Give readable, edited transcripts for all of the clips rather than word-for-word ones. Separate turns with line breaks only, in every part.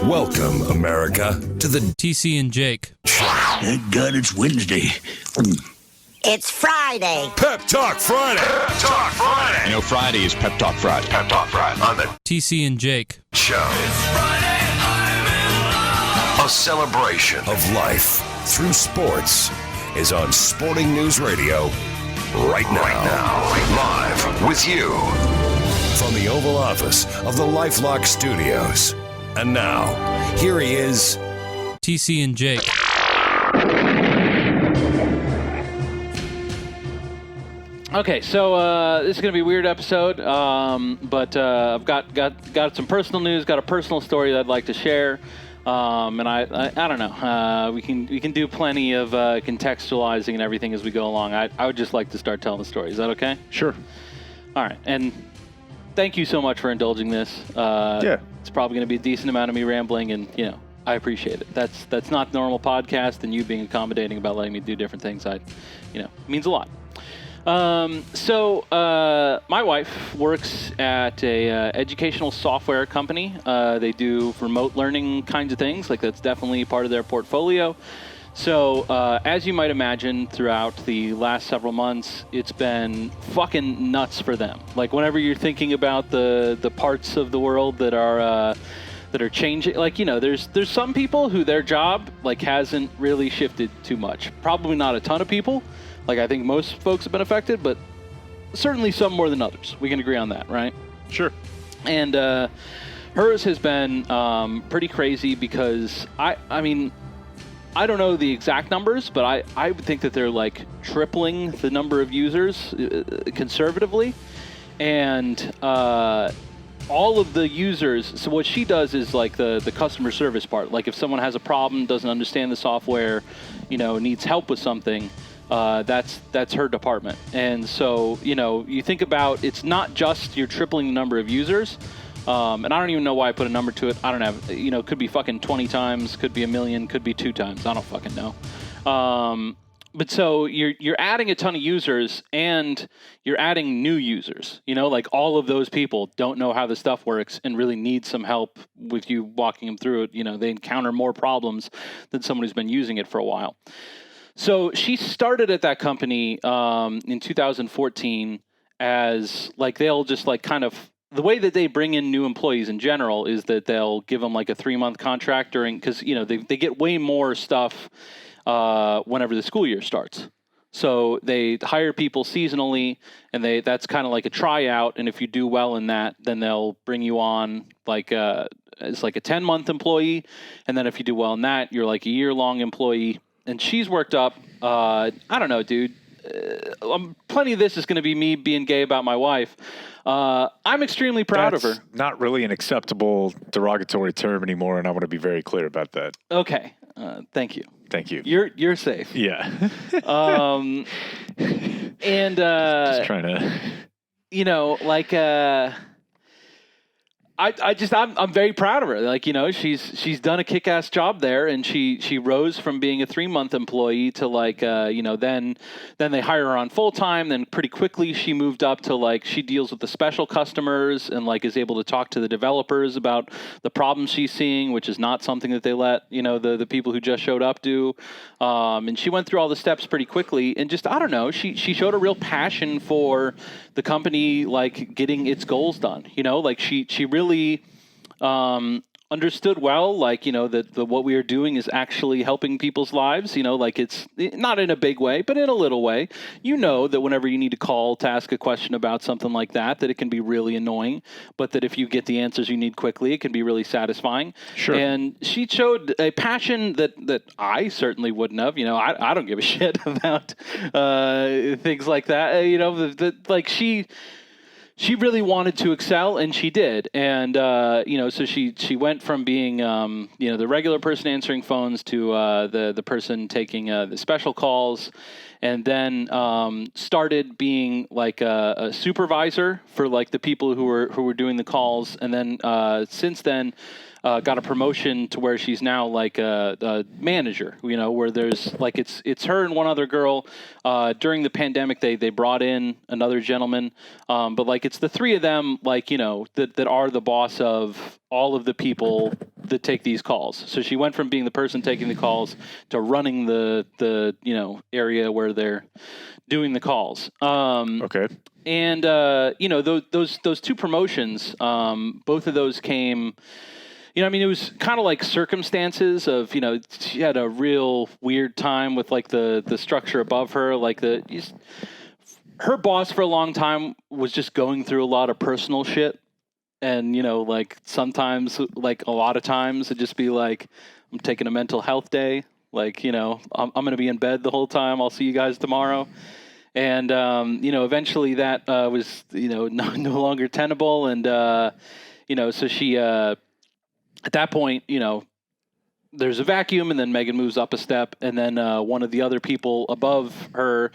Welcome, America, to the
TC and Jake.
Thank God it's Wednesday.
It's Friday.
Pep Talk Friday. Pep Talk Friday.
You know, Friday is Pep Talk Friday.
Pep Talk Friday on the
TC and Jake
show. It's Friday, I'm in love. A celebration of life through sports is on Sporting News Radio right now. Live with you from the Oval Office of the LifeLock Studios. And now, here he is,
TC and Jake.
Okay, so this is going to be a weird episode, but I've got some personal news, got a personal story that I'd like to share, and I don't know. We can do plenty of contextualizing and everything as we go along. I would just like to start telling the story. Is that okay?
Sure.
All right, and thank you so much for indulging this.
Yeah.
It's probably going to be a decent amount of me rambling, and I appreciate it. That's not the normal podcast, and you being accommodating about letting me do different things, means a lot. So my wife works at a educational software company. They do remote learning kinds of things. Like, that's definitely part of their portfolio. So as you might imagine, throughout the last several months, it's been fucking nuts for them. Like, whenever you're thinking about the parts of the world that are changing, there's some people who their job hasn't really shifted too much. Probably not a ton of people. I think most folks have been affected, but certainly some more than others. We can agree on that, right?
Sure.
And hers has been pretty crazy because, I don't know the exact numbers, but I would think that they're tripling the number of users conservatively. And all of the users, so what she does is the customer service part. If someone has a problem, doesn't understand the software, needs help with something, that's her department. And so, you think about, it's not just you're tripling the number of users. And I don't even know why I put a number to it. I don't have, it could be fucking 20 times, could be 1 million, could be 2 times. I don't fucking know. But so you're adding a ton of users and you're adding new users, all of those people don't know how the stuff works and really need some help with you walking them through it. They encounter more problems than someone who's been using it for a while. So she started at that company in 2014 as they'll just the way that they bring in new employees in general is that they'll give them a 3-month contract because they get way more stuff whenever the school year starts. So they hire people seasonally, and that's kind of like a tryout. And if you do well in that, then they'll bring you on as a 10-month employee. And then if you do well in that, you're a year-long employee. And she's worked up, I don't know, dude. Plenty of this is going to be me being gay about my wife. I'm extremely proud of her.
Not really an acceptable derogatory term anymore, and I want to be very clear about that.
Okay. Thank you.
Thank you.
You're safe.
Yeah.
And
just trying to
I'm very proud of her. She's done a kick-ass job there, and she rose from being a 3-month employee to then they hire her on full-time. Then pretty quickly she moved up to she deals with the special customers and is able to talk to the developers about the problems she's seeing, which is not something that they let the people who just showed up do. And she went through all the steps pretty quickly, and just, I don't know, she showed a real passion for the company getting its goals done. She really understood well, that what we are doing is actually helping people's lives. It's not in a big way, but in a little way. That whenever you need to call to ask a question about something like that it can be really annoying, but that if you get the answers you need quickly, it can be really satisfying. Sure. And she showed a passion that I certainly wouldn't have. I don't give a shit about things like that. She really wanted to excel, and she did. And, so she went from being, the regular person answering phones to the person taking the special calls, and then started being a supervisor for the people who were doing the calls. And then since then, got a promotion to where she's now a manager, where there's it's her and one other girl. During the pandemic, they brought in another gentleman, but it's the three of them, that are the boss of all of the people that take these calls. So she went from being the person taking the calls to running the area where they're doing the calls.
Okay.
And those two promotions, both of those came. It was kind of like circumstances of, she had a real weird time with like the structure above her, like her boss for a long time was just going through a lot of personal shit. And, like sometimes, like a lot of times it'd just be like, I'm taking a mental health day. Like, I'm going to be in bed the whole time. I'll see you guys tomorrow. And, eventually that was, no longer tenable. And, so she, at that point, there's a vacuum, and then Megan moves up a step, and then one of the other people above her,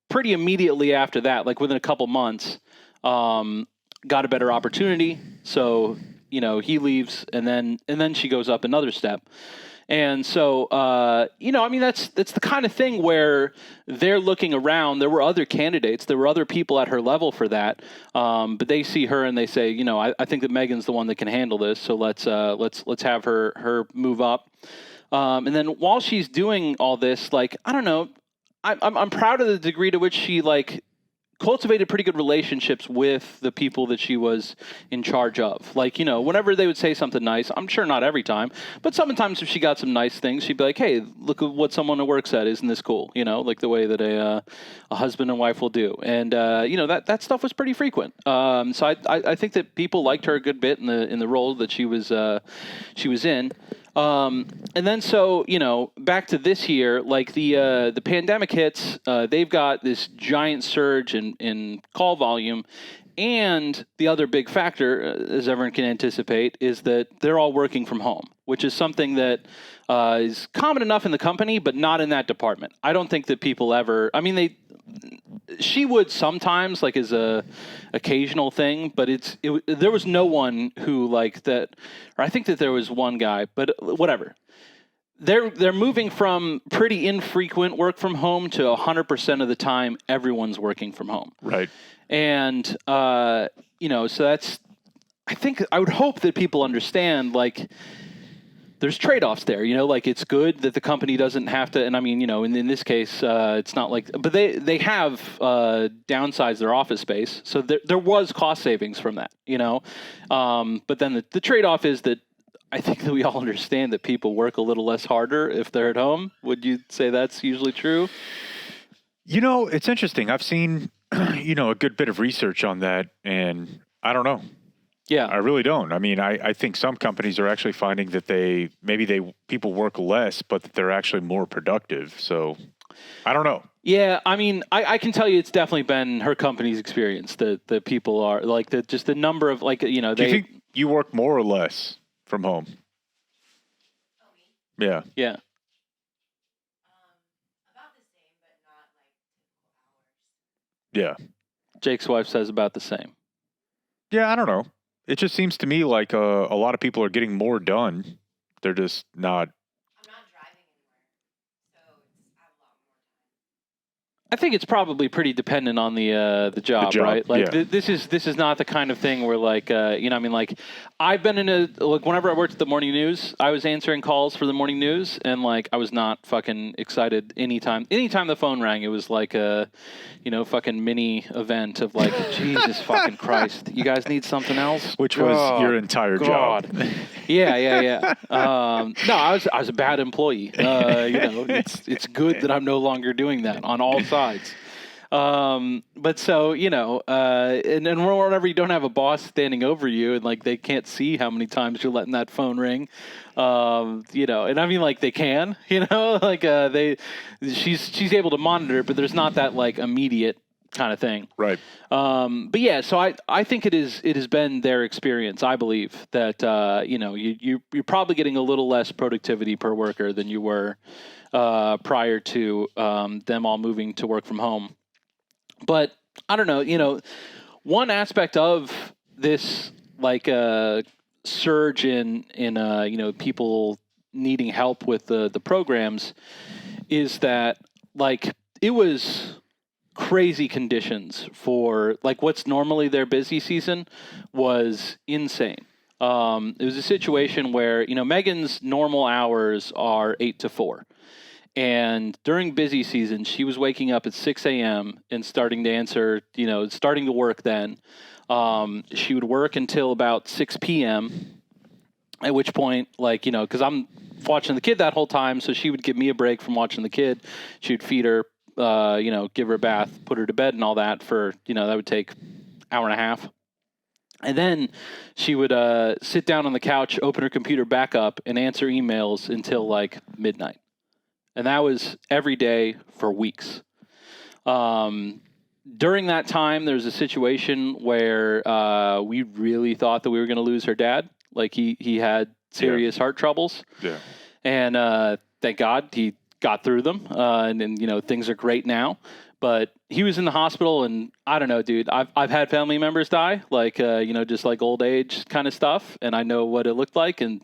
pretty immediately after that, like within a couple months, got a better opportunity. So he leaves, and then she goes up another step. And so, that's the kind of thing where they're looking around. There were other candidates. There were other people at her level for that. But they see her and they say, I think that Megan's the one that can handle this. So let's have her move up. And then while she's doing all this, like, I don't know, I'm proud of the degree to which she like cultivated pretty good relationships with the people that she was in charge of. Like, whenever they would say something nice, I'm sure not every time, but sometimes if she got some nice things, she'd be like, hey, look at what someone who works at. Isn't this cool? Like the way that a husband and wife will do. And, that stuff was pretty frequent. So I think that people liked her a good bit in the role that she was in. And then so, back to this year, like the pandemic hits, they've got this giant surge in call volume. And the other big factor, as everyone can anticipate, is that they're all working from home, which is something that is common enough in the company, but not in that department. I don't think that people ever, she would sometimes, like as a occasional thing, but there was no one who like that, or I think that there was one guy, but whatever. They're moving from pretty infrequent work from home to 100% of the time everyone's working from home.
Right.
And so that's, I would hope that people understand, like, there's trade-offs there, like it's good that the company doesn't have to, and in this case, it's not like, but they have downsized their office space. So there was cost savings from that, but then the trade-off is that I think that we all understand that people work a little less harder if they're at home. Would you say that's usually true?
It's interesting. I've seen, a good bit of research on that, and I don't know.
Yeah,
I really don't. I think some companies are actually finding that people work less, but that they're actually more productive. So I don't know.
Yeah, I can tell you it's definitely been her company's experience that people are like just the number of like,
Do you think you work more or less from home? Yeah.
Yeah.
About the same, but not like typical hours.
Yeah.
Jake's wife says about the same.
Yeah, I don't know. It just seems to me like a lot of people are getting more done. They're just not.
I'm not driving anywhere, so I have a lot more time.
I think it's probably pretty dependent on the job, right? Like
yeah.
this is not the kind of thing where like like I've been whenever I worked at the morning news, I was answering calls for the morning news, and like I was not fucking excited anytime the phone rang. It was like a fucking mini event of like Jesus fucking Christ, you guys need something else,
which was your entire job.
Yeah. No, I was a bad employee. It's good that I'm no longer doing that on all sides. But so, and whenever you don't have a boss standing over you and like they can't see how many times you're letting that phone ring, and like they can, like she's able to monitor, but there's not that like immediate kind of thing.
Right.
But yeah, so I think it has been their experience. I believe that, you're probably getting a little less productivity per worker than you were prior to them all moving to work from home. But I don't know, one aspect of this like surge in people needing help with the programs is that like it was crazy conditions for like what's normally their busy season was insane. It was a situation where, Megan's normal hours are 8 to 4. And during busy season, she was waking up at 6 a.m. and starting to answer, starting to work then. She would work until about 6 p.m., at which point, because I'm watching the kid that whole time, so she would give me a break from watching the kid. She would feed her, give her a bath, put her to bed and all that for, that would take an hour and a half. And then she would sit down on the couch, open her computer back up, and answer emails until midnight. And that was every day for weeks. During that time, there was a situation where we really thought that we were going to lose her dad. He had serious heart troubles. Yeah. And thank God he got through them. And things are great now. But he was in the hospital, and I don't know, dude. I've had family members die, just like old age kind of stuff, and I know what it looked like. And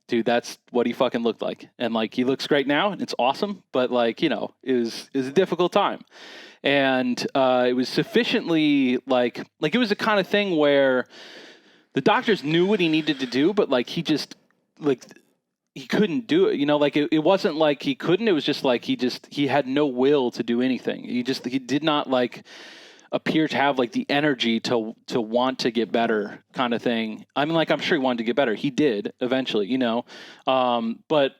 dude, that's what he fucking looked like. And he looks great now, and it's awesome. But it was a difficult time, and it was sufficiently it was the kind of thing where the doctors knew what he needed to do, but he just he couldn't do it, it wasn't like he couldn't, it was just he had no will to do anything. He did not appear to have the energy to want to get better kind of thing. I mean, I'm sure he wanted to get better. He did eventually, but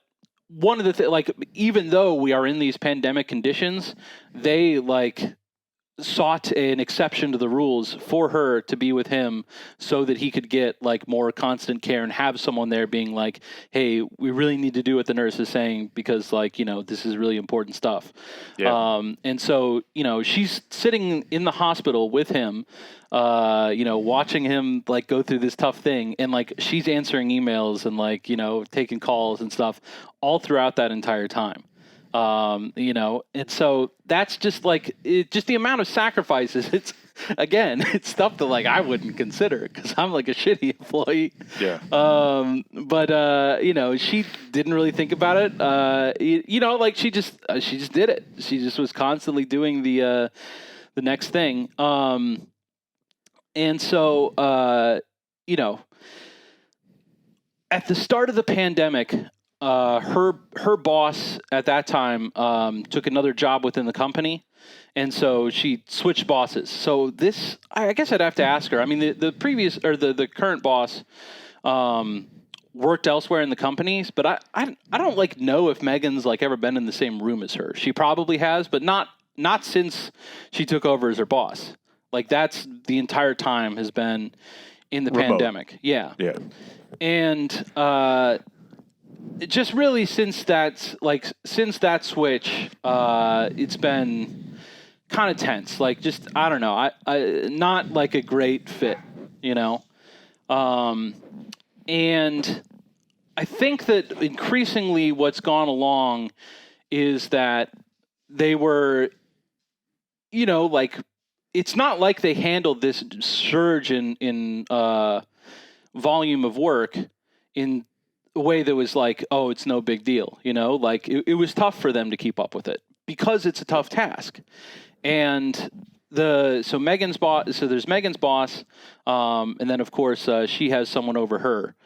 one of the even though we are in these pandemic conditions, they sought an exception to the rules for her to be with him so that he could get more constant care and have someone there being hey, we really need to do what the nurse is saying because this is really important stuff. Yeah. And so, she's sitting in the hospital with him, watching him go through this tough thing. And she's answering emails and taking calls and stuff all throughout that entire time. And so that's just just the amount of sacrifices. It's stuff that I wouldn't consider because I'm a shitty employee. Yeah. But she didn't really think about it. She just did it. She just was constantly doing the next thing. And so, at the start of the pandemic, her boss at that time took another job within the company, and so she switched bosses. So this, I guess I'd have to ask her. I mean, the previous or the current boss worked elsewhere in the companies, but I don't know if Megan's ever been in the same room as her. She probably has, but not since she took over as her boss. That's the entire time has been in the
remote.
Pandemic. Yeah.
Yeah.
And just really since that switch, it's been kind of tense. I don't know. I not a great fit, and I think that increasingly what's gone along is that they were, it's not like they handled this surge in volume of work in a way that was oh, it's no big deal, it was tough for them to keep up with it because it's a tough task. And so Megan's boss, so there's Megan's boss, and then of course she has someone over her.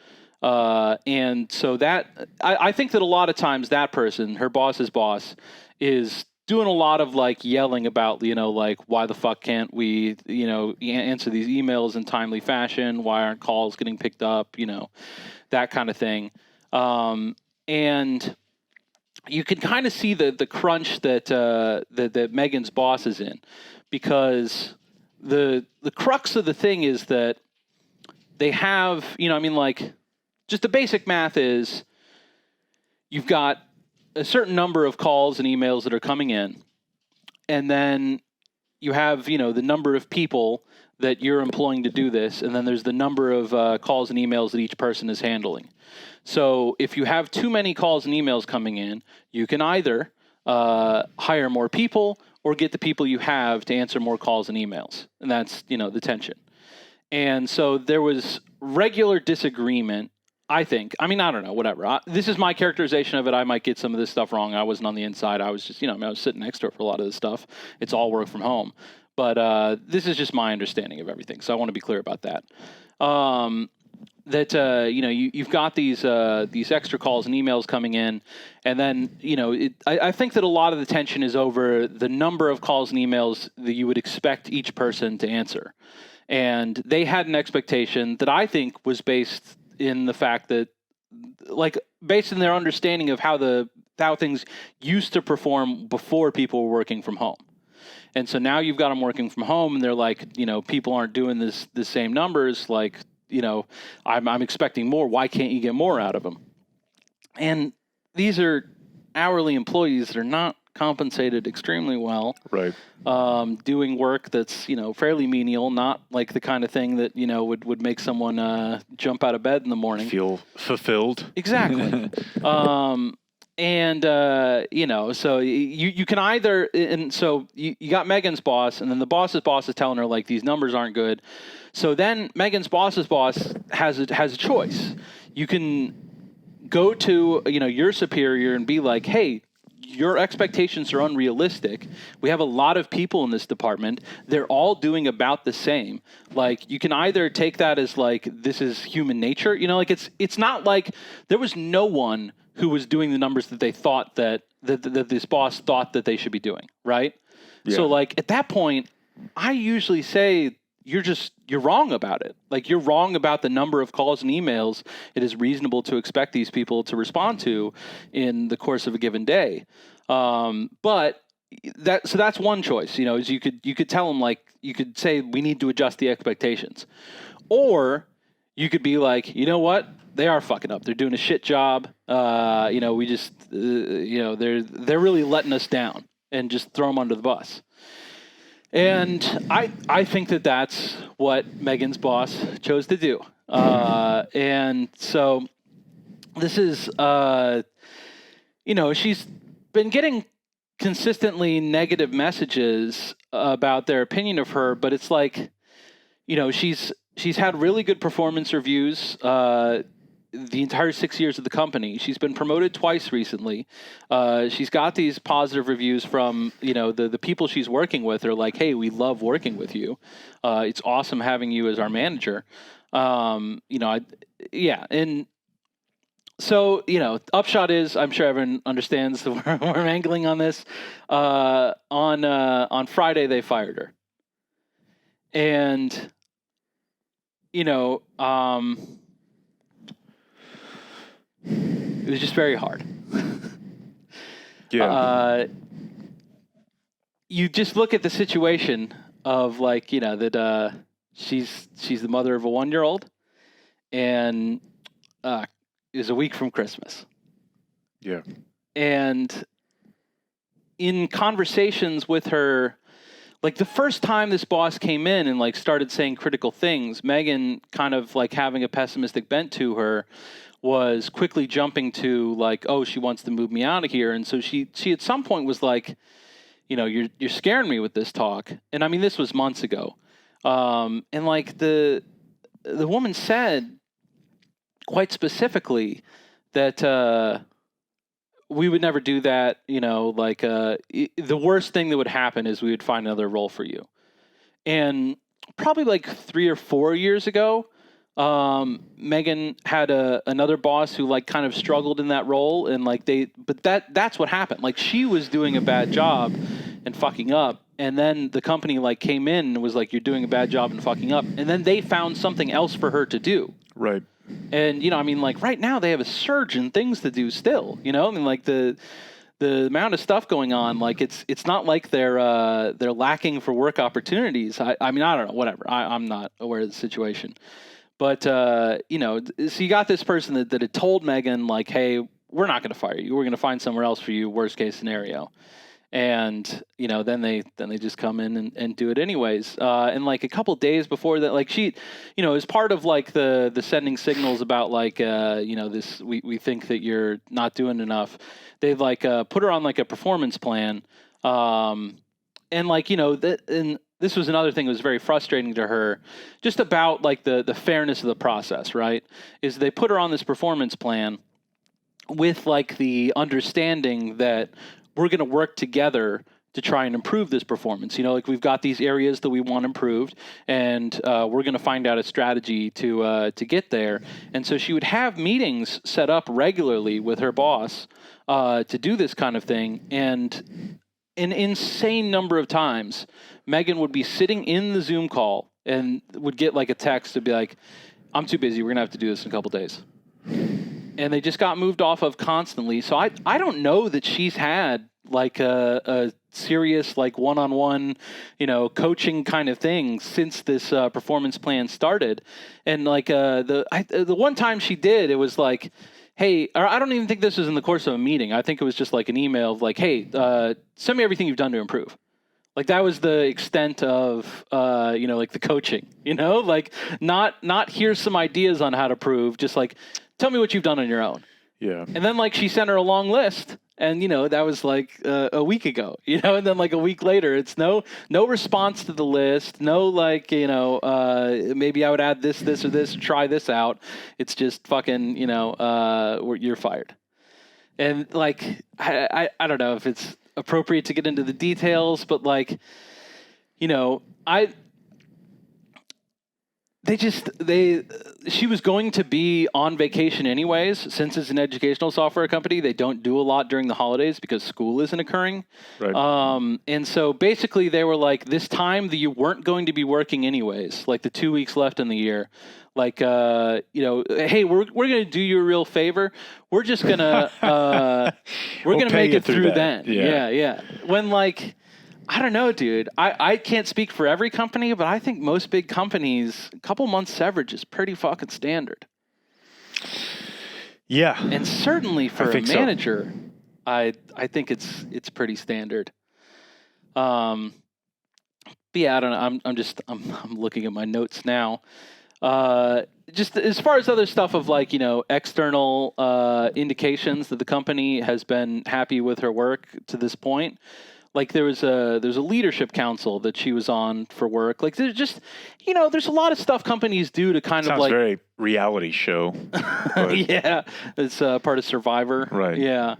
And so that, I think that a lot of times that person, her boss's boss, is doing a lot of yelling about, why the fuck can't we, answer these emails in timely fashion? Why aren't calls getting picked up? That kind of thing. And you can kind of see the crunch that Megan's boss is in, because the crux of the thing is that they have, just the basic math is you've got a certain number of calls and emails that are coming in, and then you have, the number of people that you're employing to do this, and then there's the number of calls and emails that each person is handling. So if you have too many calls and emails coming in, you can either hire more people or get the people you have to answer more calls and emails. And that's, the tension. And so there was regular disagreement, I think. I mean, I don't know, whatever. This is my characterization of it. I might get some of this stuff wrong. I wasn't on the inside. I was just, I was sitting next to her for a lot of this stuff. It's all work from home. But this is just my understanding of everything. So I want to be clear about that. that you've got these extra calls and emails coming in, and then I think that a lot of the tension is over the number of calls and emails that you would expect each person to answer, and they had an expectation that I think was based in the fact that, like, based in their understanding of how things used to perform before people were working from home. And so now you've got them working from home, and they're like, people aren't doing the same numbers. Like, I'm expecting more. Why can't you get more out of them? And these are hourly employees that are not compensated extremely well.
Right.
Doing work that's, fairly menial, not like the kind of thing that, would make someone jump out of bed in the morning.
Feel fulfilled.
Exactly. So you can either, and so you got Megan's boss, and then the boss's boss is telling her, like, these numbers aren't good. So then Megan's boss's boss has a choice. You can go to, your superior and be like, hey, your expectations are unrealistic. We have a lot of people in this department. They're all doing about the same. Like, you can either take that as, like, this is human nature. Like, it's not like there was no one who was doing the numbers that they thought that this boss thought that they should be doing, right? Yeah. So, like, at that point, I usually say you're wrong about it. Like, you're wrong about the number of calls and emails it is reasonable to expect these people to respond to in the course of a given day. But that's one choice, is you could tell them, like, you could say we need to adjust the expectations, or you could be like, you know what? They are fucking up. They're doing a shit job. We just, they're really letting us down, and just throw them under the bus. And I think that that's what Megan's boss chose to do. And so this is, she's been getting consistently negative messages about their opinion of her, but it's like, she's had really good performance reviews the entire 6 years of the company. She's been promoted twice recently. She's got these positive reviews from, the people she's working with are like, hey, we love working with you. It's awesome having you as our manager. And so, upshot is, I'm sure everyone understands that we're angling on this. On Friday, they fired her. And, it was just very hard.
Yeah.
You just look at the situation of, like, that she's the mother of a 1-year-old, and is a week from Christmas.
Yeah.
And in conversations with her, like, the first time this boss came in and, like, started saying critical things, Megan, kind of like having a pessimistic bent to her, was quickly jumping to, like, oh, she wants to move me out of here. And so she at some point was like, you're scaring me with this talk. And I mean, this was months ago. And, like, the woman said quite specifically that we would never do that. The worst thing that would happen is we would find another role for you. And probably like 3 or 4 years ago, Megan had another boss who, like, kind of struggled in that role, and, like, that's what happened. Like, she was doing a bad job and fucking up, and then the company, like, came in and was like, you're doing a bad job and fucking up, and then they found something else for her to do.
Right.
And, like, right now they have a surge in things to do still, like the amount of stuff going on, like, it's not like they're lacking for work opportunities. I don't know, whatever. I'm not aware of the situation. But, so you got this person that had told Megan, like, hey, we're not going to fire you. We're going to find somewhere else for you, worst case scenario. And, then they just come in and do it anyways. And, like, a couple days before that, like, she, as part of, like, the sending signals about, like, this, we think that you're not doing enough. They've, like, put her on, like, a performance plan. And, like, and this was another thing that was very frustrating to her, just about, like, the fairness of the process, right? Is they put her on this performance plan with, like, the understanding that we're going to work together to try and improve this performance. Like we've got these areas that we want improved, and we're going to find out a strategy to get there. And so she would have meetings set up regularly with her boss to do this kind of thing. And an insane number of times, Megan would be sitting in the Zoom call and would get like a text to be like, "I'm too busy. We're going to have to do this in a couple days." And they just got moved off of constantly. So I don't know that she's had like a serious like one-on-one, coaching kind of thing since this performance plan started. And like the one time she did, it was like, "Hey," or I don't even think this was in the course of a meeting. I think it was just like an email of like, "Hey, send me everything you've done to improve." Like that was the extent of, like the coaching, like not here's some ideas on how to prove, just like, tell me what you've done on your own.
Yeah.
And then like she sent her a long list, and that was like a week ago, and then like a week later, it's no response to the list, no like maybe I would add this or this, try this out. It's just fucking you're fired. And like I don't know if it's appropriate to get into the details, but like she was going to be on vacation anyways. Since it's an educational software company, they don't do a lot during the holidays because school isn't occurring.
Right.
And so basically they were like, this time that you weren't going to be working anyways, like the 2 weeks left in the year, like, hey, we're going to do you a real favor. We're just going to, we're going to make it through then. Yeah. When like, I don't know, dude. I can't speak for every company, but I think most big companies, a couple months severance is pretty fucking standard.
Yeah.
And certainly for a manager,
so.
I think it's pretty standard. But yeah, I don't know. I'm looking at my notes now. Just as far as other stuff of like, external indications that the company has been happy with her work to this point. Like there's a leadership council that she was on for work. Like there's just, there's a lot of stuff companies do to kind of like
very reality show.
Yeah, it's part of Survivor.
Right.
Yeah.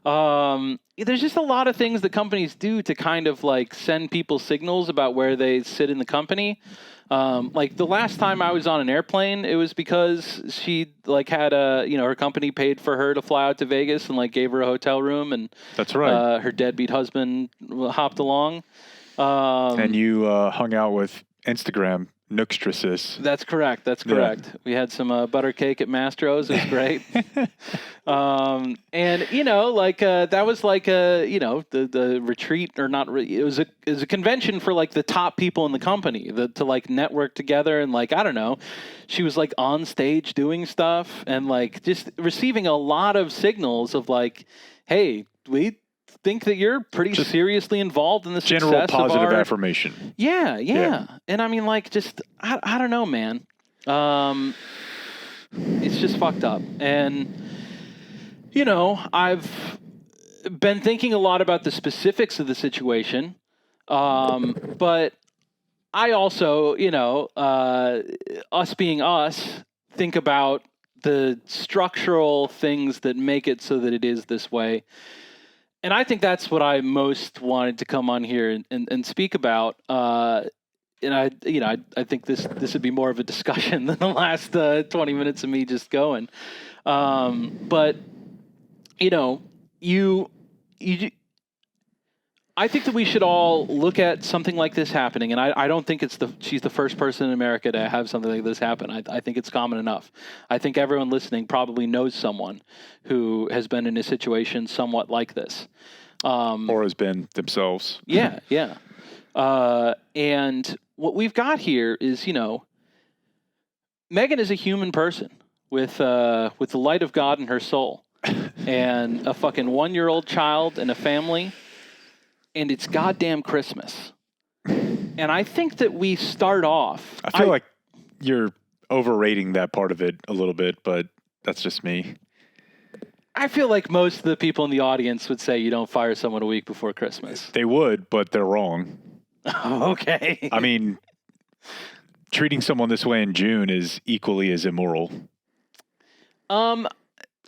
There's just a lot of things that companies do to kind of like send people signals about where they sit in the company. Like the last time I was on an airplane, it was because she like had her company paid for her to fly out to Vegas and like gave her a hotel room, and
that's right.
Her deadbeat husband hopped along.
And you hung out with Instagram nookstresses.
That's correct. Yeah. We had some butter cake at Mastro's. It was great. And that was like the retreat or not. It was a convention for like the top people in the company to like network together, and like I don't know, she was like on stage doing stuff and like just receiving a lot of signals of like, hey, we think that you're pretty seriously involved in the success
general positive
of our
affirmation.
Yeah. And I mean, like, just I don't know, man. It's just fucked up. And I've been thinking a lot about the specifics of the situation, but I also, us being us, think about the structural things that make it so that it is this way. And I think that's what I most wanted to come on here and speak about. And I think this would be more of a discussion than the last 20 minutes of me just going. But I think that we should all look at something like this happening, and I don't think she's the first person in America to have something like this happen. I think it's common enough. I think everyone listening probably knows someone who has been in a situation somewhat like this.
Or has been themselves.
Yeah. And what we've got here is, Megan is a human person with the light of God in her soul and a fucking 1-year-old child and a family. And it's goddamn Christmas. And I think that we start off.
I feel like you're overrating that part of it a little bit, but that's just me.
I feel like most of the people in the audience would say you don't fire someone a week before Christmas.
They would, but they're wrong.
Okay.
I mean, treating someone this way in June is equally as immoral.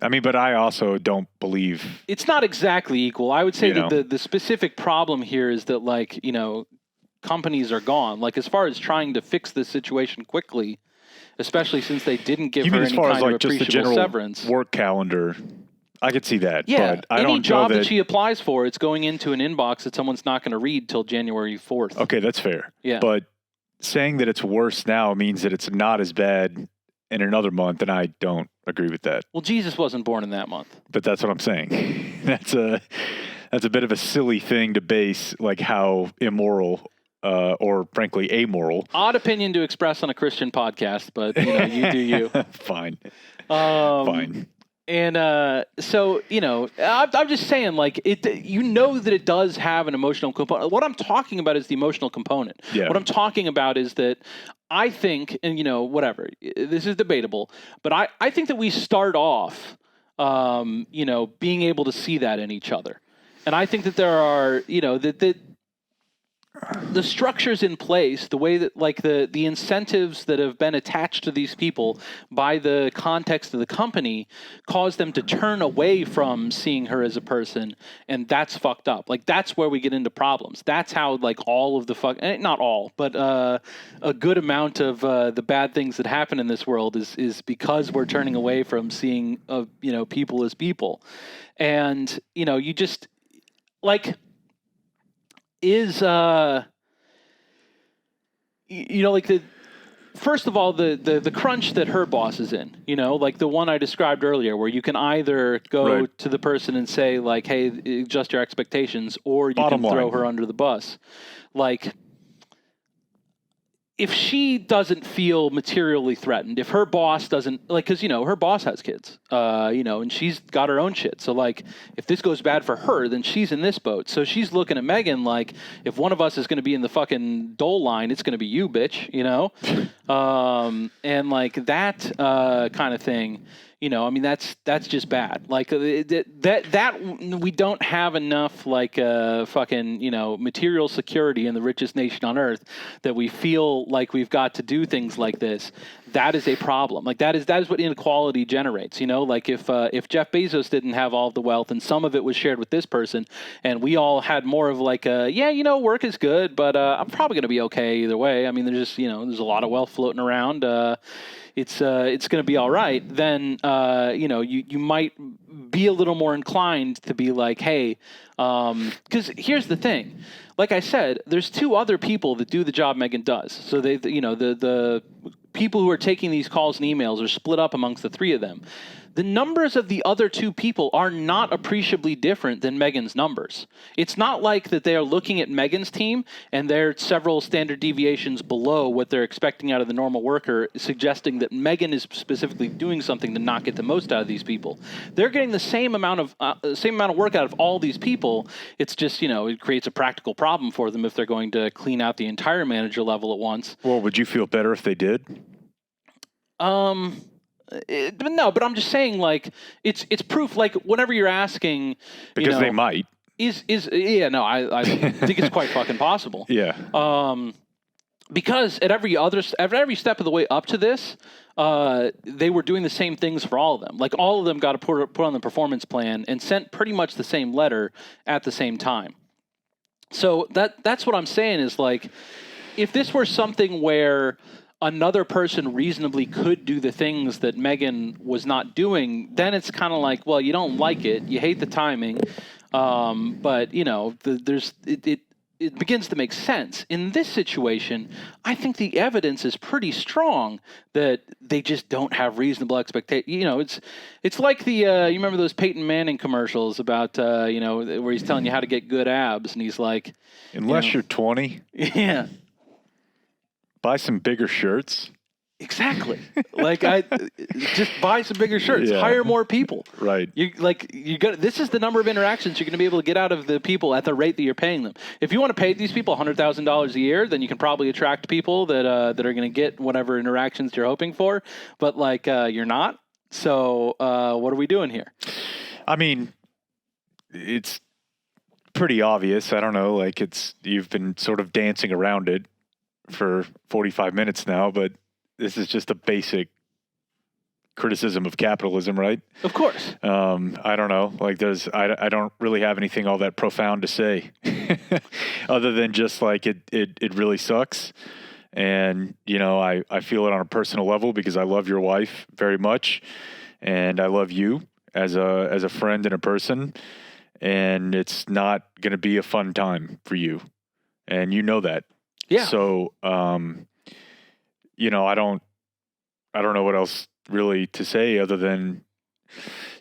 I mean, but I also don't believe
It's not exactly equal. I would say
You
that
know.
the specific problem here is that, like, companies are gone. Like, as far as trying to fix this situation quickly, especially since they didn't give
you
her
mean as
any
far
kind
as
of
like just the
appreciable
general
severance.
work calendar. I could see that.
Yeah,
but I
any
don't
job
know
that she applies for, it's going into an inbox that someone's not going to read till January 4th.
Okay, that's fair.
Yeah.
But saying that it's worse now means that it's not as bad in another month, and I don't agree with that.
Well, Jesus wasn't born in that month.
But that's what I'm saying. That's a bit of a silly thing to base like how immoral or frankly amoral.
Odd opinion to express on a Christian podcast, but you do you.
Fine.
Fine. And so, I'm just saying, like, that it does have an emotional component. What I'm talking about is the emotional component.
Yeah.
What I'm talking about is that I think, and, whatever, this is debatable, but I think that we start off, being able to see that in each other. And I think that there are, that the structures in place, the way that, like, the incentives that have been attached to these people by the context of the company cause them to turn away from seeing her as a person, and that's fucked up. Like, that's where we get into problems. That's how, like, all of the not all, but a good amount of the bad things that happen in this world is because we're turning away from seeing people as people. And you just, like, is like the first of all the crunch that her boss is in, like the one I described earlier, where you can either go
Right.
to the person and say, like, hey, adjust your expectations, or you
Bottom
can throw
line.
her under the bus. Like, if she doesn't feel materially threatened, if her boss doesn't, like, because, her boss has kids, and she's got her own shit. So, like, if this goes bad for her, then she's in this boat. So she's looking at Megan like, if one of us is going to be in the fucking dole line, it's going to be you, bitch, and, like, that kind of thing. I mean, that's just bad. Like, that we don't have enough, like, fucking, material security in the richest nation on earth that we feel like we've got to do things like this. That is a problem. Like, that is what inequality generates. Like, if Jeff Bezos didn't have all of the wealth and some of it was shared with this person, and we all had more of, like, work is good, but I'm probably going to be okay either way. I mean, there's just, there's a lot of wealth floating around. It's going to be all right. Then you might be a little more inclined to be like, hey, because here's the thing. Like I said, there's two other people that do the job Megan does. So the people who are taking these calls and emails are split up amongst the three of them. The numbers of the other two people are not appreciably different than Megan's numbers. It's not like that they are looking at Megan's team and they're several standard deviations below what they're expecting out of the normal worker, suggesting that Megan is specifically doing something to not get the most out of these people. They're getting the same amount of work out of all these people. It's just, it creates a practical problem for them if they're going to clean out the entire manager level at once.
Well, would you feel better if they did?
No, but I'm just saying, like, it's proof. Like, whenever you're asking,
Because they might.
I think it's quite fucking possible.
Yeah.
Because at every step of the way up to this, they were doing the same things for all of them. Like, all of them got to put on the performance plan and sent pretty much the same letter at the same time. So that's what I'm saying is, like, if this were something where another person reasonably could do the things that Megan was not doing, then it's kind of like, well, you don't like it, you hate the timing, but it begins to make sense. In this situation, I think the evidence is pretty strong that they just don't have reasonable expectations. It's like the you remember those Peyton Manning commercials about where he's telling you how to get good abs, and he's like,
Unless you're 20,
yeah.
buy some bigger shirts.
Exactly. Like, just buy some bigger shirts,
Yeah.
hire more people.
Right.
This is the number of interactions you're going to be able to get out of the people at the rate that you're paying them. If you want to pay these people $100,000 a year, then you can probably attract people that are going to get whatever interactions you're hoping for. But, like, you're not. So what are we doing here?
I mean, it's pretty obvious. I don't know. Like, you've been sort of dancing around it for 45 minutes now, but this is just a basic criticism of capitalism, right?
Of course.
I don't know. Like I don't really have anything all that profound to say other than just like it really sucks. And, you know, I feel it on a personal level because I love your wife very much. And I love you as a friend and a person. And it's not going to be a fun time for you. And you know that.
Yeah.
So, you know, I don't know what else really to say other than,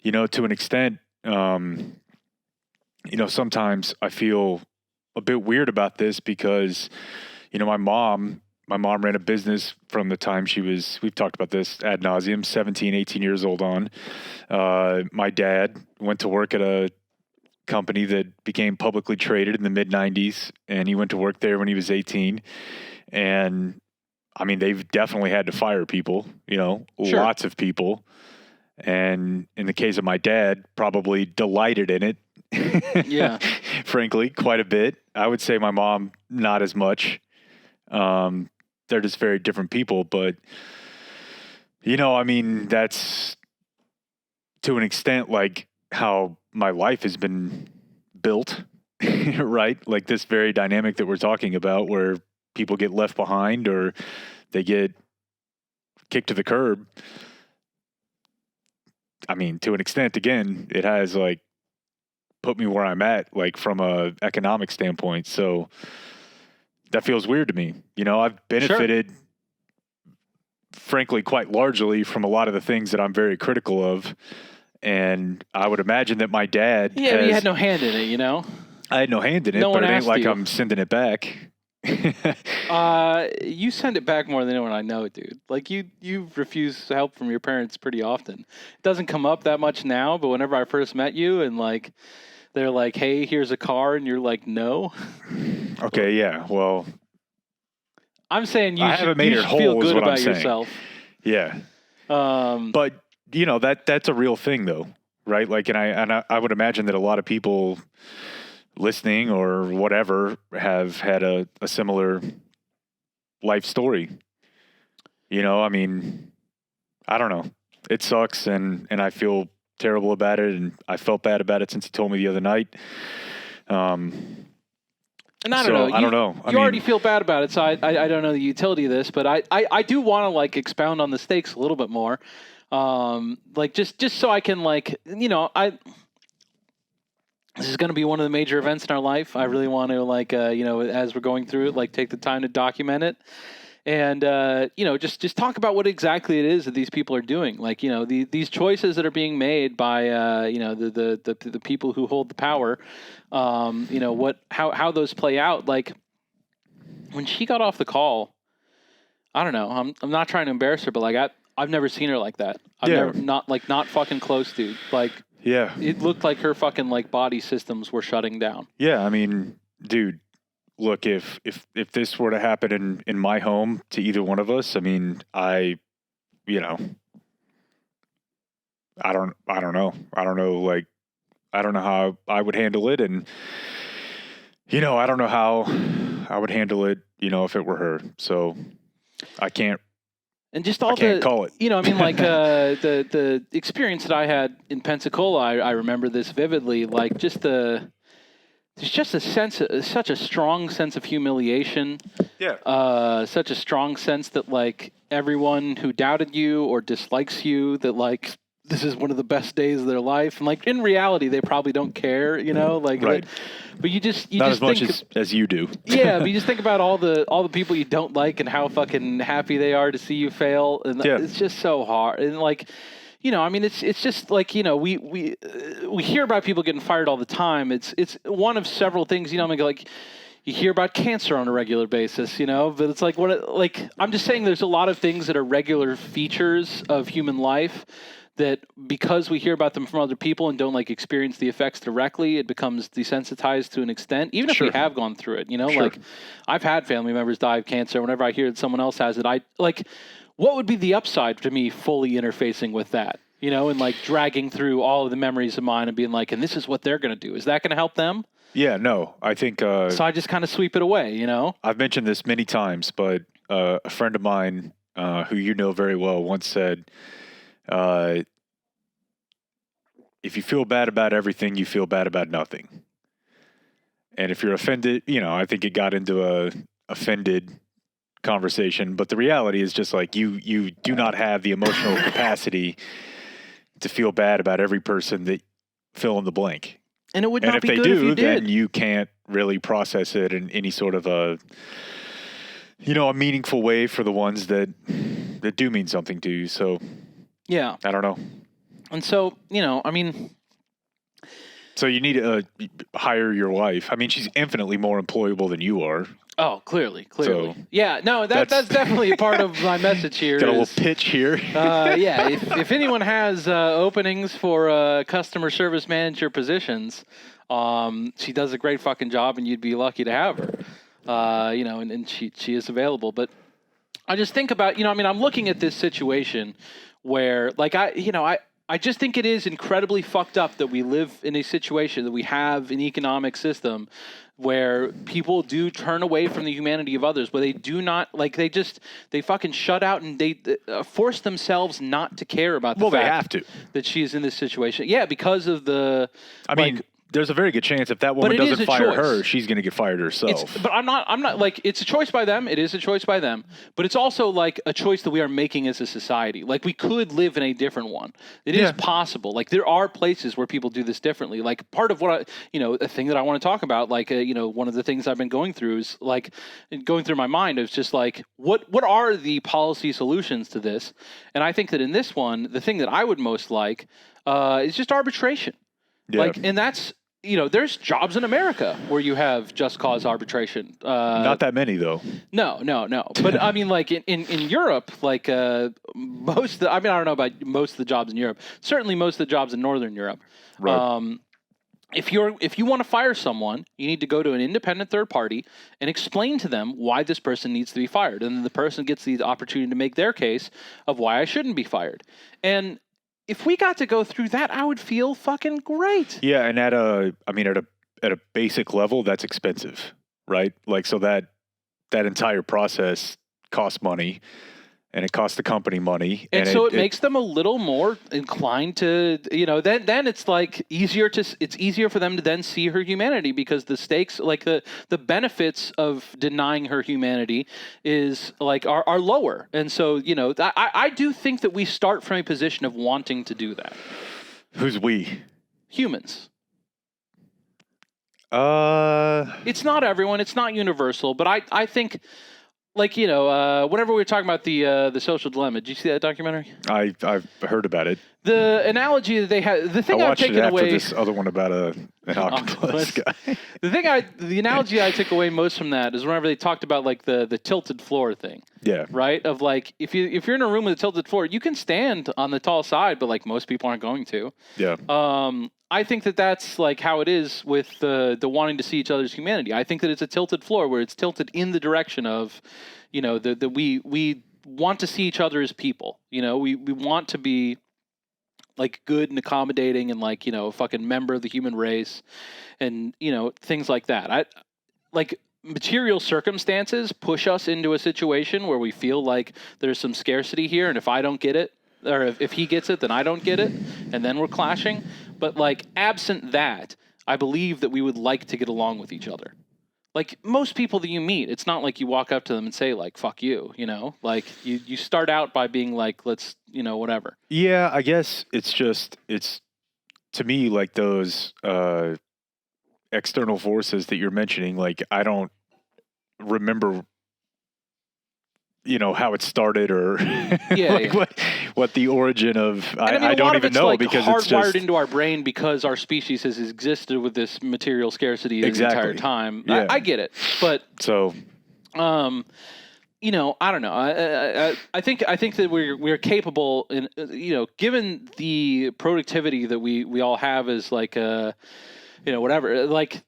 you know, to an extent, you know, sometimes I feel a bit weird about this because, you know, my mom ran a business from the time we've talked about this ad nauseum, 17, 18 years old on. My dad went to work at a company that became publicly traded in the mid 90s. And he went to work there when he was 18. And I mean, they've definitely had to fire people, you know,
Sure.
Lots of people. And in the case of my dad, probably delighted in it.
Yeah.
Frankly, quite a bit. I would say my mom, not as much. They're just very different people. But, you know, I mean, that's to an extent like how my life has been built, right? Like this very dynamic that we're talking about where people get left behind or they get kicked to the curb. I mean, to an extent, again, it has like put me where I'm at, like from a economic standpoint. So that feels weird to me. You know, I've benefited, frankly, quite largely from a lot of the things that I'm very critical of. And I would imagine that my dad.
Yeah, but you had no hand in it, you know?
I had no hand in it,
No one
but it ain't
asked
like
you.
I'm sending it back.
You send it back more than anyone I know, dude. Like you refuse help from your parents pretty often. It doesn't come up that much now, but whenever I first met you and like they're like, "Hey, here's a car," and you're like, "No."
Okay, yeah. Well,
I'm saying you
I
should,
haven't made
you
it
should
whole
feel
is
good
what I'm
about
saying.
yourself.
yeah.
Um,
But you know, that's a real thing though, right? Like, and I would imagine that a lot of people listening or whatever have had a similar life story. You know, I mean, I don't know. It sucks and I feel terrible about it, and I felt bad about it since you told me the other night.
and I don't
so,
know.
I don't know. I
You already
mean-
feel bad about it, so I don't know the utility of this, but I do want to like expound on the stakes a little bit more. Like just so I can like, you know, this is going to be one of the major events in our life. I really want to like, you know, as we're going through it, like take the time to document it. And, you know, just talk about what exactly it is that these people are doing. Like, you know, these choices that are being made by, you know, the people who hold the power, you know, how those play out. Like when she got off the call, I don't know, I'm not trying to embarrass her, but like, I've never seen her like that. I've
Yeah.
never, not fucking close, dude. Like,
Yeah.
it looked like her fucking like body systems were shutting down.
Yeah. I mean, dude, look, if this were to happen in my home to either one of us, I mean, you know, I don't know. I don't know. Like, I don't know how I would handle it. And, you know, I don't know how I would handle it, you know, if it were her. So I can't
And just all
I can't
the,
call it.
you know, I mean, like the experience that I had in Pensacola, I remember this vividly. Like just there's just a sense, such a strong sense of humiliation.
Yeah.
Such a strong sense that like everyone who doubted you or dislikes you, that like this is one of the best days of their life, and like in reality, they probably don't care, you know, like.
Right.
But you just
Not
just
as much
think,
as you do.
yeah, but you just think about all the people you don't like and how fucking happy they are to see you fail, and
Yeah.
it's just so hard. And like, you know, I mean, it's just like, you know, we hear about people getting fired all the time. It's one of several things, you know. I mean, like you hear about cancer on a regular basis, you know, but it's like I'm just saying, there's a lot of things that are regular features of human life that because we hear about them from other people and don't like experience the effects directly, it becomes desensitized to an extent, even if we
Sure.
have gone through it, you know,
Sure.
like I've had family members die of cancer. Whenever I hear that someone else has it, I like, what would be the upside to me fully interfacing with that, you know, and like dragging through all of the memories of mine and being like, and this is what they're going to do. Is that going to help them?
Yeah, no, I think
So I just kind of sweep it away, you know?
I've mentioned this many times, but a friend of mine who you know very well once said, if you feel bad about everything, you feel bad about nothing. And if you're offended, I think it got into a offended conversation, but the reality is just like you do not have the emotional capacity to feel bad about every person that fill in the blank.
And it would not
if
be
they
good
do,
if you did.
then you can't really process it in any sort of a meaningful way for the ones that do mean something to you. So
Yeah.
I don't know.
And so, I mean,
so you need to hire your wife. I mean, she's infinitely more employable than you are.
oh, clearly.
So
Yeah, no, that's definitely a part of my message here.
Got a
is,
little pitch here.
yeah, if anyone has openings for customer service manager positions, she does a great fucking job, and you'd be lucky to have her. And she is available. But I just think about, I'm looking at this situation where, like, I just think it is incredibly fucked up that we live in a situation, that we have an economic system where people do turn away from the humanity of others, where they do not, like, they fucking shut out and they force themselves not to care about the
Well, they
fact
have to.
that she is in this situation. Yeah, because of the...
I mean, there's a very good chance if that woman
it is
doesn't
a
fire
choice.
her, she's going to get fired herself.
But I'm not like, it's a choice by them. It is a choice by them, but it's also like a choice that we are making as a society. Like, we could live in a different one. It is possible. Like, there are places where people do this differently. Like, part of what a thing that I want to talk about, like, one of the things I've been going through is like going through my mind is just like, what are the policy solutions to this? And I think that in this one, the thing that I would most like is just arbitration.
Yeah.
Like, and that's, there's jobs in America where you have just cause arbitration.
Not that many, though.
No. But I mean, like in Europe, like most of the, I don't know about most of the jobs in Europe. Certainly most of the jobs in Northern Europe.
Right.
If you want to fire someone, you need to go to an independent third party and explain to them why this person needs to be fired. And then the person gets the opportunity to make their case of why I shouldn't be fired. And if we got to go through that, I would feel fucking great.
Yeah, and at a basic level, that's expensive, right? Like, so that entire process costs money, and it costs the company money,
and so it makes them a little more inclined to, then it's like it's easier for them to then see her humanity, because the stakes, like the benefits of denying her humanity is like are lower. And so, I do think that we start from a position of wanting to do that.
Who's we?
Humans. It's not everyone, it's not universal, but I think, like, whenever we were talking about the Social Dilemma, did you see that documentary?
I've heard about it.
The analogy that they had, the thing
I
I've
watched
taken
it after
away,
this other one about an octopus guy.
the analogy I took away most from that is whenever they talked about like the tilted floor thing.
Yeah.
Right? Of like, if you're in a room with a tilted floor, you can stand on the tall side, but like most people aren't going to.
Yeah.
I think that that's like how it is with the wanting to see each other's humanity. I think that it's a tilted floor where it's tilted in the direction of, we want to see each other as people. We want to be like good and accommodating and like, a fucking member of the human race and, things like that. Like material circumstances push us into a situation where we feel like there's some scarcity here. And if I don't get it, or if he gets it, then I don't get it. And then we're clashing. But like absent that, I believe that we would like to get along with each other. Like most people that you meet, it's not like you walk up to them and say like, fuck you, like you start out by being like, let's, whatever.
Yeah, I guess it's to me like those external forces that you're mentioning, like I don't remember, how it started or what the origin of, I don't even know, like because it's
hardwired into our brain because our species has existed with this material scarcity the entire time. Yeah. I get it, but
so,
I don't know. I think that we're capable, in given the productivity that we all have as like whatever. Like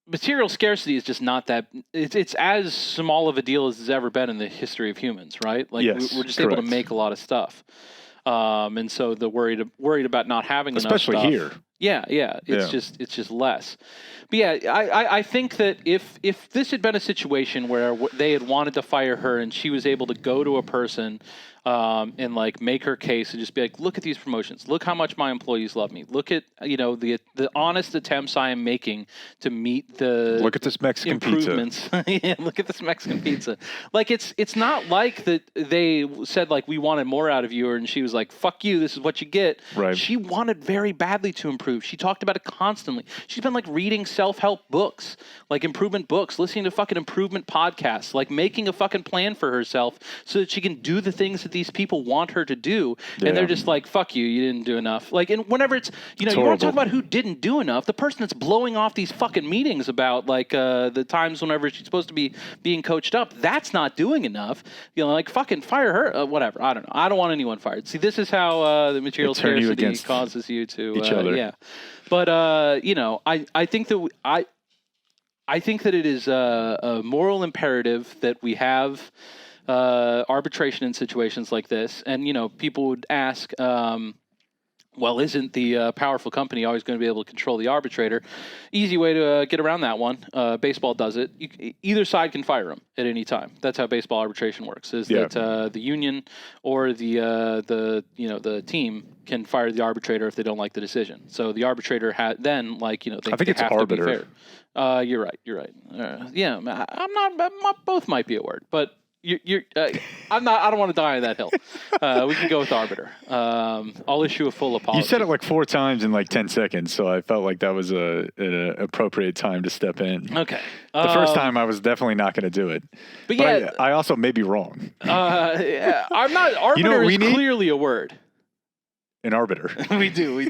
material scarcity is just not that. It's as small of a deal as it's ever been in the history of humans, right? Like
yes,
we're just
correct.
able to make a lot of stuff, and so the worried about not having
especially
enough stuff,
here.
Yeah. It's just less. But yeah, I think that if this had been a situation where they had wanted to fire her and she was able to go to a person and like make her case and just be like, look at these promotions, look how much my employees love me, look at the honest attempts I am making to meet the
look at this Mexican
improvements.
pizza.
Yeah, look at this Mexican pizza. Like it's not like that they said like we wanted more out of you, and she was like, fuck you, this is what you get.
Right.
She wanted very badly to improve. She talked about it constantly. She's been like reading self-help books, like improvement books, listening to fucking improvement podcasts, like making a fucking plan for herself so that she can do the things that these people want her to do.
Yeah.
And they're just like, fuck you, you didn't do enough. Like, and whenever it's, you want to talk about who didn't do enough, the person that's blowing off these fucking meetings about like the times whenever she's supposed to be being coached up, that's not doing enough. Like fucking fire her, whatever. I don't know. I don't want anyone fired. See, this is how the material scarcity causes you to
each other.
Yeah. But I think that I think that it is a moral imperative that we have arbitration in situations like this. And people would ask, well, isn't the powerful company always going to be able to control the arbitrator? Easy way to get around that one. Baseball does it. Either side can fire him at any time. That's how baseball arbitration works. Is that the union or the team can fire the arbitrator if they don't like the decision. So the arbitrator then I think it's arbiter. To be fair. You're right. Yeah, I'm not. Both might be a word, but. I'm not. I don't want to die on that hill. We can go with arbiter. I'll issue a full apology.
You said it like 4 times in like 10 seconds, so I felt like that was an appropriate time to step in.
Okay.
The first time I was definitely not going to do it. But I also may be wrong.
I'm not. Arbiter is clearly a word.
An arbiter.
we do.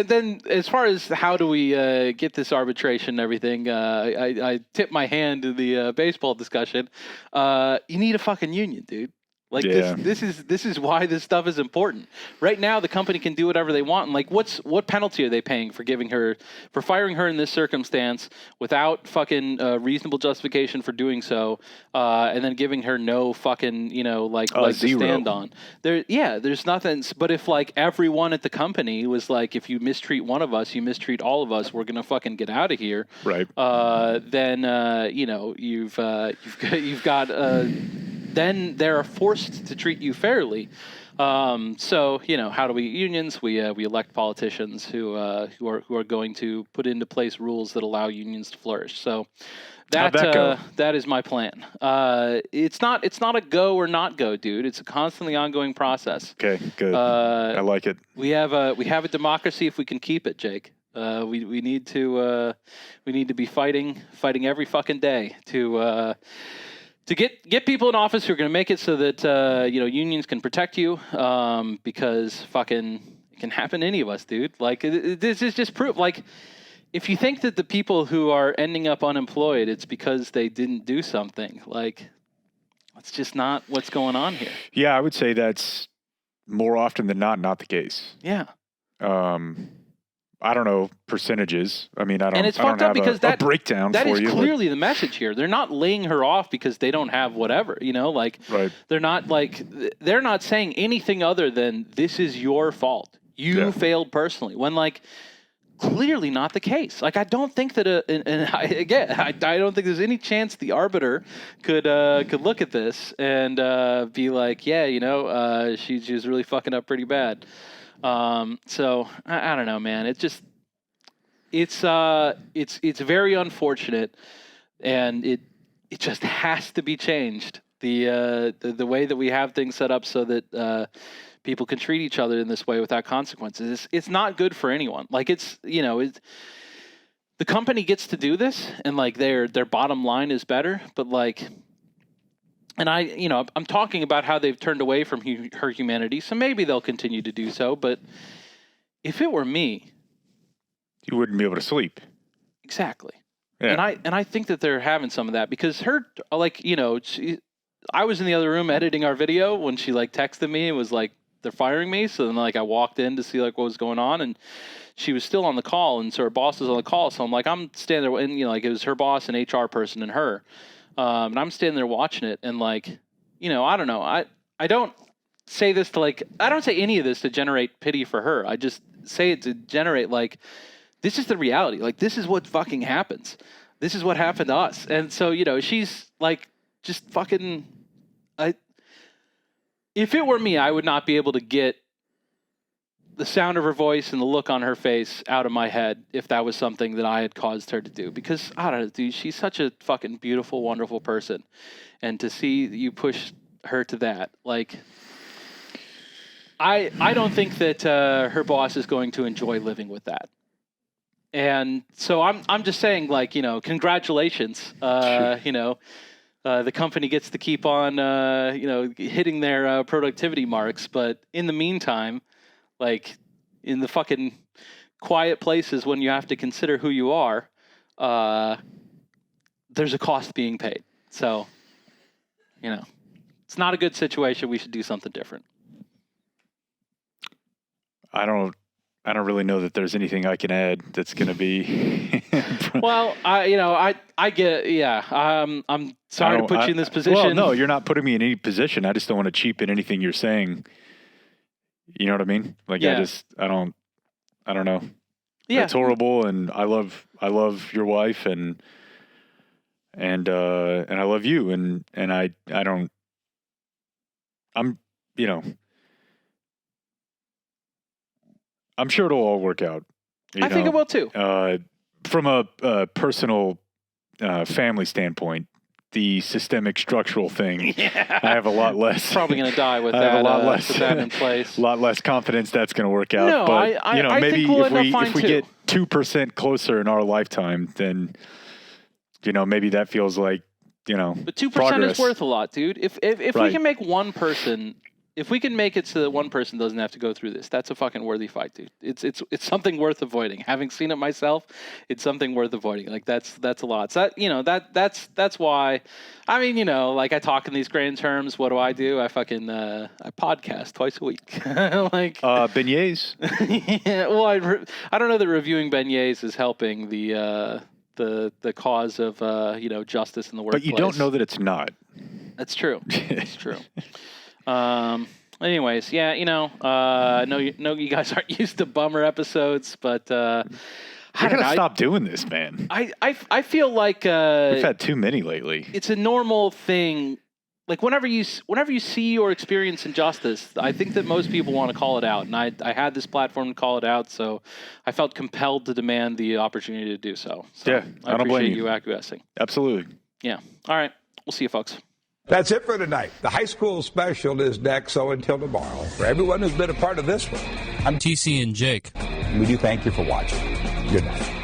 Then as far as how do we get this arbitration and everything, I tip my hand to the baseball discussion. You need a fucking union, dude. Like this is why this stuff is important. Right now, the company can do whatever they want. And like, what penalty are they paying for firing her in this circumstance without fucking reasonable justification for doing so, and then giving her no fucking to stand on? There's nothing. But if like everyone at the company was like, if you mistreat one of us, you mistreat all of us, we're gonna fucking get out of here.
Right.
Then you've got. Then they're forced to treat you fairly. So how do we unions? We elect politicians who are going to put into place rules that allow unions to flourish. So that is my plan. It's not a go or not go, dude. It's a constantly ongoing process.
Okay, good. I like it.
We have a democracy if we can keep it, Jake. We need to be fighting every fucking day to get people in office who are going to make it so that unions can protect you, because fucking it can happen to any of us, dude. Like this is just proof. Like if you think that the people who are ending up unemployed, it's because they didn't do something. Like that's just not what's going on here.
Yeah, I would say that's more often than not the case.
Yeah.
I don't know percentages. I mean, I don't.
And it's fucked up because
a breakdown
that
for
is
you.
Clearly the message here. They're not laying her off because they don't have whatever.
Right.
They're not saying anything other than this is your fault. You failed personally. When clearly not the case. Like I don't think that I don't think there's any chance the arbiter could look at this and be like, she was really fucking up pretty bad. So I don't know, man. It's very unfortunate, and it just has to be changed. The way that we have things set up so that people can treat each other in this way without consequences. It's not good for anyone. Like the company gets to do this, and their bottom line is better, but And I'm talking about how they've turned away from her humanity, so maybe they'll continue to do so. But if it were me,
you wouldn't be able to sleep.
Exactly.
Yeah.
And I think that they're having some of that because I was in the other room editing our video when she texted me and was like, they're firing me. So then I walked in to see what was going on, and she was still on the call, and so her boss was on the call. So I'm standing there, and it was her boss, an HR person, and her. And I'm standing there watching it, and I don't know. say this to I don't say any of this to generate pity for her. I just say it to generate this is the reality. This is what fucking happens. This is what happened to us. And so, she's just fucking, if it were me, I would not be able to get the sound of her voice and the look on her face out of my head if that was something that I had caused her to do. Because, I don't know, dude, she's such a fucking beautiful, wonderful person. And to see you push her to that, I don't think that her boss is going to enjoy living with that. And so I'm just saying, congratulations. The company gets to keep on, hitting their productivity marks. But in the meantime, in the fucking quiet places when you have to consider who you are, there's a cost being paid. So, it's not a good situation. We should do something different. I don't really know that there's anything I can add that's going to be. Well, I get, yeah. I'm sorry to put you in this position.
Well, no, you're not putting me in any position. I just don't want to cheapen anything you're saying. You know what I mean?
Yeah.
I don't know.
Yeah.
It's horrible. And I love your wife and I love you. And I'm, I'm sure it'll all work out.
I think it will too.
From a personal family standpoint, the systemic structural thing, I have a lot less.
Probably going to die with that. With that in place.
A lot less confidence that's going to work out.
No,
but
I
maybe
think we'll
if we get 2% closer in our lifetime, then maybe that feels like
But 2%
progress.
is worth a lot, dude. If we can make one person. If we can make it so that one person doesn't have to go through this, that's a fucking worthy fight, dude. It's something worth avoiding. Having seen it myself, it's something worth avoiding. That's a lot. So that's why. I mean, I talk in these grand terms. What do? I fucking I podcast twice a week.
Beignets.
Yeah. Well, I don't know that reviewing beignets is helping the cause of justice in the workplace.
But you don't know that it's not.
That's true. That's true. Anyways, yeah, I know you guys aren't used to bummer episodes, but I
gotta stop doing this, man.
I feel like
we've had too many lately.
It's a normal thing. Whenever you see or experience injustice, I think that most people want to call it out, and I had this platform to call it out, so I felt compelled to demand the opportunity to do so.
Yeah,
I don't blame you acquiescing.
Absolutely.
Yeah. All right. We'll see you, folks.
That's it for tonight. The high school special is next, so until tomorrow, for everyone who's been a part of this one,
I'm TC and Jake.
We do thank you for watching. Good night.